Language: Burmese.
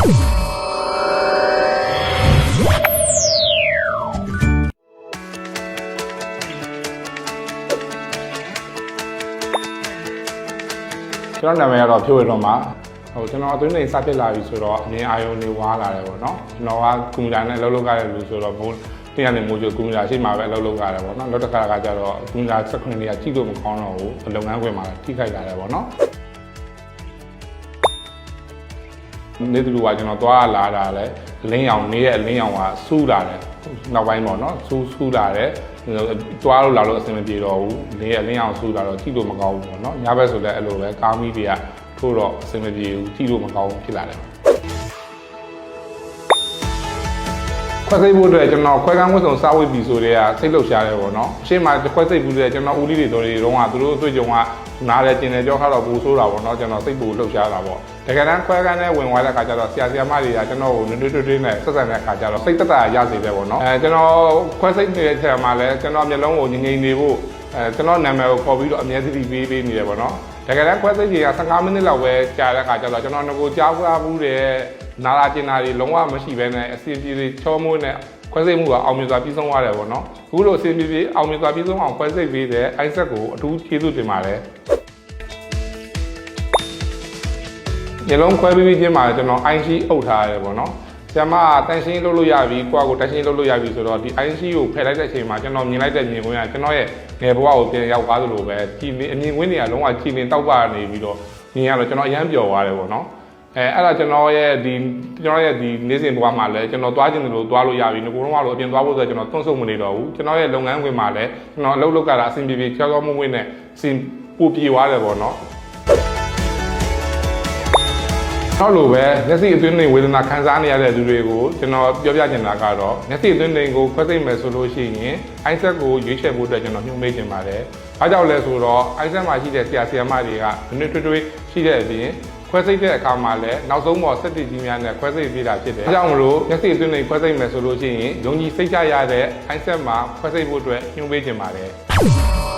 ကျွန်တော်နာမည်ကတော့ဖြိုးရတော့မှာကျွန်တော်အသွင်းနေစဖြစ်လာပြီဆိုတော့အမြင်အာရုံတွေဝါလာတယ်ပေါ့နော်ကျွန်တော်ကကွန်ပျူတာနဲ့အလုပ်လုပ်ရတယ်လို့ဆိုတော့တင်ရနေမို့ကျကွန်ပျူတာရှိမှပဲအလုပ်လုပ်ရတယ်ပေါ့နော်နောက်တစ်ခါကကျတော့ကွန်ပျူတာ18နှစ်ကကြည့်လို့မကောင်းတော့ဘူးလုပ်ငန်းခွင်မှာထိခိုက်လာတယ်ပေါ့နော်နေသူကကျွန်တော်သွားလာတာလဲလင်းအောင်နေရဲ့လင်းအောင်ကစူးလာတယ်နောက်ပိုင်းပေါ့နော်စူးလာတယ်သွားလို့လာလို့အဆင်မပြေတော့ဘူးနေရဲ့လင်းအောင်စူးလာတော့ကြည့်လို့မကောင်းဘူးပေါ့နော်ညဘက်ဆိုလည်းအဲ့လိုပဲကားမီးတွေကထို့တော့အဆင်မပြေဘူးကြည့်လို့မကောင်းဘူးဖြစ်လာတယ်ခွဲစိတ်ဖို့အတွက်ကျွန်တော်ခွဲကန်းဝတ်စုံစားဝတ်ပြီဆိုတဲ့ကစိတ်လှုပ်ရှားတယ်ပေါ့နော်အရှင်းမှာခွဲစိတ်ဘူးတဲ့ကျွန်တော်ဦးလေးတွေတော်တွေတုန်းကသူတို့အတွေ့အကြုံကနားလဲကျင်တယ်ကြောက်ခါတော့ပူဆိုးတာပေါ့နော်ကျွန်တော်စိတ်ပူလှုပ်ရှားတာပေါ့တကယ်တမ်းခွဲကန်းနဲ့ဝင်သွားတဲ့ခါကျတော့ဆရာမတွေကကျွန်တော်ကိုတွဲနဲ့ဆက်ဆံတဲ့ခါကျတော့စိတ်သက်သာရစေတယ်ပေါ့နော်ကျွန်တော်ခွဲစိတ်နေတဲ့ထဲမှာလဲကျွန်တော်မျက်လုံးကိုငြိမ်ငြိမ်နေဖို့ကျွန်တော်နာမည်ကိုခေါ်ပြီးတော့အမြဲတမ်းပေးနေတယ်ပေါ့နော်တကယ်တမ်းခွဲစိတ်တွေက15မိနစ်လောက်ပဲကြာတဲ့ခါကျတော့ကျွန်တော်ငကိုကြားဘူးတဲ့နာလာကျင်တာတွေလုံးဝမရှိဘဲနဲ့အစီအစီတွေချောမိုးနဲ့ခွဲစိတ်မှုကအောင်မြင်စွာပြီးဆုံးသွားတယ်ပေါ့နော်အခုလိုအစီအစီအောင်မြင်စွာပြီးဆုံးအောင်ခွဲစိတ်ပေးတဲ့အိုက်ဆက်ကိုအထူးကျေးဇူးတင်ပါတယ်ညလုံးခွဲပြီးချင်းမှာကျွန်တော် IC အုပ်ထားရတယ်ပေါ့နော်ဆရာမတန်ရှင်းလုပ်လို့ရပြီကိုယ့်ကိုတန်ရှင်းလုပ်လို့ရပြီဆိုတော့ဒီ IC ကိုဖယ်လိုက်တဲ့အချိန်မှာကျွန်တော်မြင်လိုက်တဲ့မြင်ကွင်းကကျွန်တော်ရဲ့ငယ်ဘဝကိုပြန်ရောက်သွားသလိုပဲဒီအမြင်ကွင်းတွေကလုံးဝကြည်လင်တောက်ပနေပြီးတော့မြင်ရတော့ကျွန်တော်အယမ်းပျော်သွားတယ်ပေါ့နော်အဲ့ဒါကျွန်တော်ရဲ့ဒီနေ့စဉ်ဘဝမှာလည်းကျွန်တော်သွားခြင်းလို့သွားလို့ရပြီငကိုတော့အပြင်သွားဖို့ဆိုကျွန်တော်တွန့်ဆုတ်မနေတော့ဘူးကျွန်တော်ရဲ့လုပ်ငန်းခွင်မှာလည်းကျွန်တော်အလုပ်လုပ်ကြတာအဆင်ပြေပြေချောမွေ့မွေ့နဲ့အဆင်ပိုပြေသွားတယ်ပေါ့နော်နောက်လိုပဲမျက်စိအတွင်းတွင်ဝေဒနာခံစားနေရတဲ့သူတွေကိုကျွန်တော်ပြောပြချင်တာကတော့မျက်စိအတွင်းတွင်ကိုခွဲစိတ်မယ်ဆိုလို့ရှိရင်အိုက်ဆက်ကိုရွေးချယ်ဖို့အတွက်ကျွန်တော်ညွှန်ပေးချင်ပါတယ်။အားကြောင့်လဲဆိုတော့အိုက်ဆက်မှာရှိတဲ့ဆရာမတွေကနည်းထွေးရှိတဲ့အပြင်ခွဲစိတ်တဲ့အခါမှာလည်းနောက်ဆုံးပေါ်စက်တီကြီးများနဲ့ခွဲစိတ်ပေးတာဖြစ်တယ်။အဲကြောင့်မလို့မျက်စိအတွင်းတွင်ခွဲစိတ်မယ်ဆိုလို့ရှိရင်ယုံကြည်စိတ်ချရတဲ့အိုက်ဆက်မှာခွဲစိတ်ဖို့အတွက်ညွှန်ပေးချင်ပါတယ်။